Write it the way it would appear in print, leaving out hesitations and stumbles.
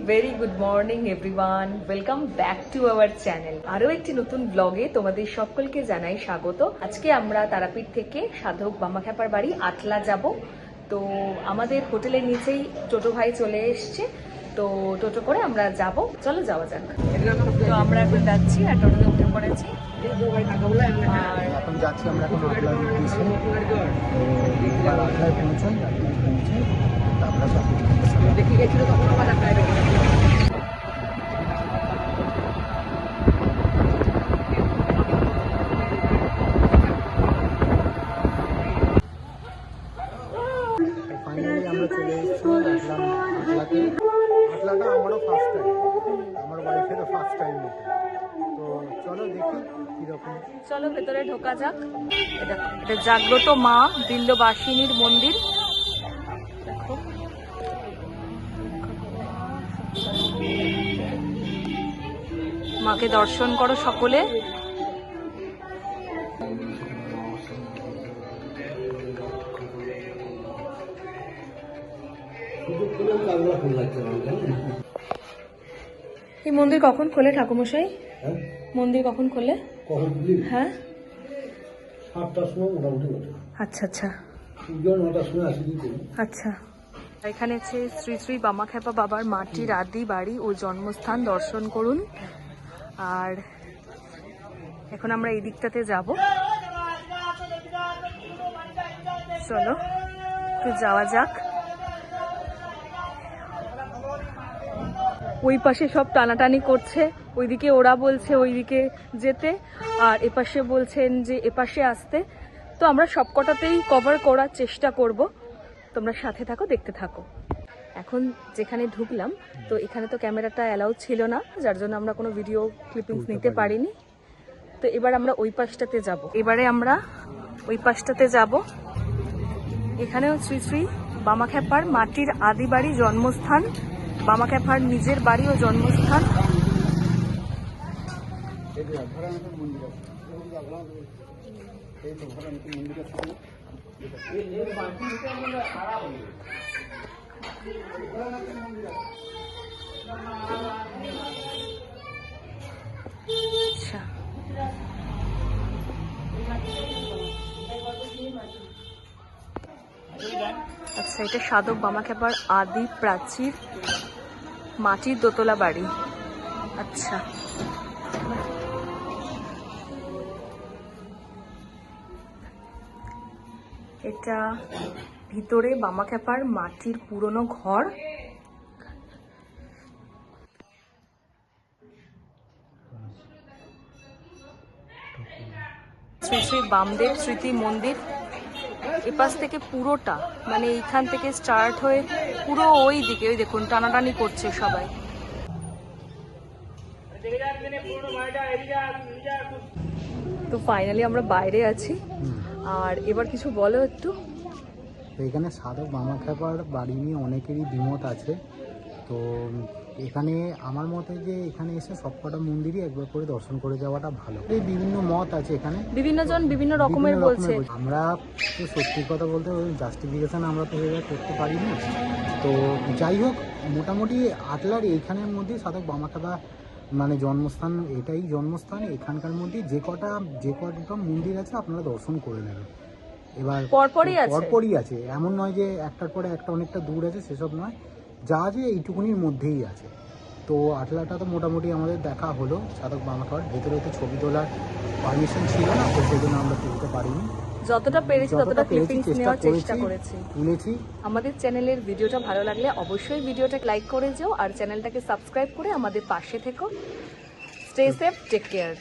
Very good morning everyone, welcome back to our channel. আরো একটি নতুন ব্লগে তোমাদের সকলকে জানাই স্বাগত। আজকে আমরা তারাপীঠ থেকে সাধক বামাখ্যাপার বাড়ি আটলা যাব। তো আমাদের হোটেলের নিচেই টোটো ভাই চলে এসছে, তো টোটো করে আমরা যাব। চলো যাওয়া যাক। তো আমরা এখন যাচ্ছি আর টোটোতে উঠে পড়েছি আর এখন যাচ্ছি আমরা এখন আটলার উদ্দেশ্যে। তো আটলায় পৌঁছাই, আমরা দেখি গেছিল তখন আমার ফাইনালি আমরা চলে এসেছি আটলাতে। আটলাটা আমারও ফার্স্ট টাইম, আমার ওয়াইফেরও ফার্স্ট টাইম। তো চলো দেখি কিরকম। চলো ভেতরে ঢোকা যাক। এটা জাগ্রত মা বিল্লবাসিনীর মন্দির। দেখো মাকে দর্শন করো সকলে। এই মন্দির কখন খোলে ঠাকুরমশাই? মন্দির কখন খোলে? হ্যাঁ, 7টার সময় মোটামুটি। আচ্ছা আচ্ছা 9টার সময় আসি। আচ্ছা, এখানে আছে শ্রী শ্রী বামাখ্যাপা বাবার মাটির আদি বাড়ি ও জন্মস্থান, দর্শন করুন। আর এখন আমরা এই দিকটাতে যাব। চলো একটু যাওয়া যাক। ওই পাশে সব টানাটানি করছে, ওইদিকে ওরা বলছে ওইদিকে যেতে, আর এপাশে বলছেন যে এপাশে আসতে। তো আমরা সবকটাতেই কভার করার চেষ্টা করব। তোমরা সাথে থাকো, দেখতে থাকো। এখন যেখানে ঢুকলাম, তো এখানে তো ক্যামেরাটা অ্যালাউ ছিল না, যার জন্য আমরা কোনো ভিডিও ক্লিপিংস নিতে পারিনি। তো এবার আমরা ওই পাশটাতে যাব। এবারে আমরা ওই পাশটাতে যাব। এখানেও শ্রী শ্রী বামাখ্যাপার মাটির আদি বাড়ি, জন্মস্থান, বামাখ্যাপার নিজের বাড়ি ও জন্মস্থান। আচ্ছা, আচ্ছা এটা সাধক বামাখ্যাপার আদি প্রাচীর মাটির দোতলা বাড়ি। আচ্ছা, এটা ভিতরে বামাখ্যাপার মাটির পুরনো ঘর। শ্রী শ্রী বামদেব স্মৃতি মন্দির। এপাশ থেকে পুরোটা, মানে এইখান থেকে স্টার্ট হয়ে পুরো ওই দিকে, ওই দেখুন টানাটানি করছে সবাই। তো ফাইনালি আমরা বাইরে আছি। আর এবার কিছু বলো একটু। এখানে সাধক বামাখ্যাপার বাড়ি নিয়ে অনেকেরই দ্বিমত আছে। তো এখানে আমার মতে যে এখানে এসে সবকটা মন্দিরই একবার করে দর্শন করে যাওয়াটা ভালো। এই বিভিন্ন মত আছে, এখানে বিভিন্ন জন বিভিন্ন রকমের বলছে। আমরা তো সত্যি কথা বলতে ওই জাস্টিফিকেশন আমরা তো করতে পারি না। তো যাই হোক, মোটামুটি আটলার এইখানের মধ্যে সাধক বামাখ্যাপা মানে জন্মস্থান, এটাই জন্মস্থান। এখানকার মধ্যে যে কটা মন্দির আছে আপনারা দর্শন করে নেবেন। এবার পরপরই আছে, এমন নয় যে একটার পরে একটা অনেকটা দূর আছে, সেসব নয়। যা আছে এইটুকুনির মধ্যেই আছে। তো আটলাটা তো মোটামুটি আমাদের দেখা হলো। সাধক বামাখ্যাপার ভেতরে তো ছবি তোলার পারমিশন ছিল না, তো সেই জন্য আমরা তুলতে পারিনি। যতটা পেরেছি ততটা ক্লিপিংস নেওয়ার চেষ্টা করেছি, তুলেছি। আমাদের চ্যানেলের ভিডিওটা ভালো লাগলে অবশ্যই ভিডিওটা লাইক করে যাও, আর চ্যানেলটাকে সাবস্ক্রাইব করে আমাদের পাশে থেকো। Stay safe, take care.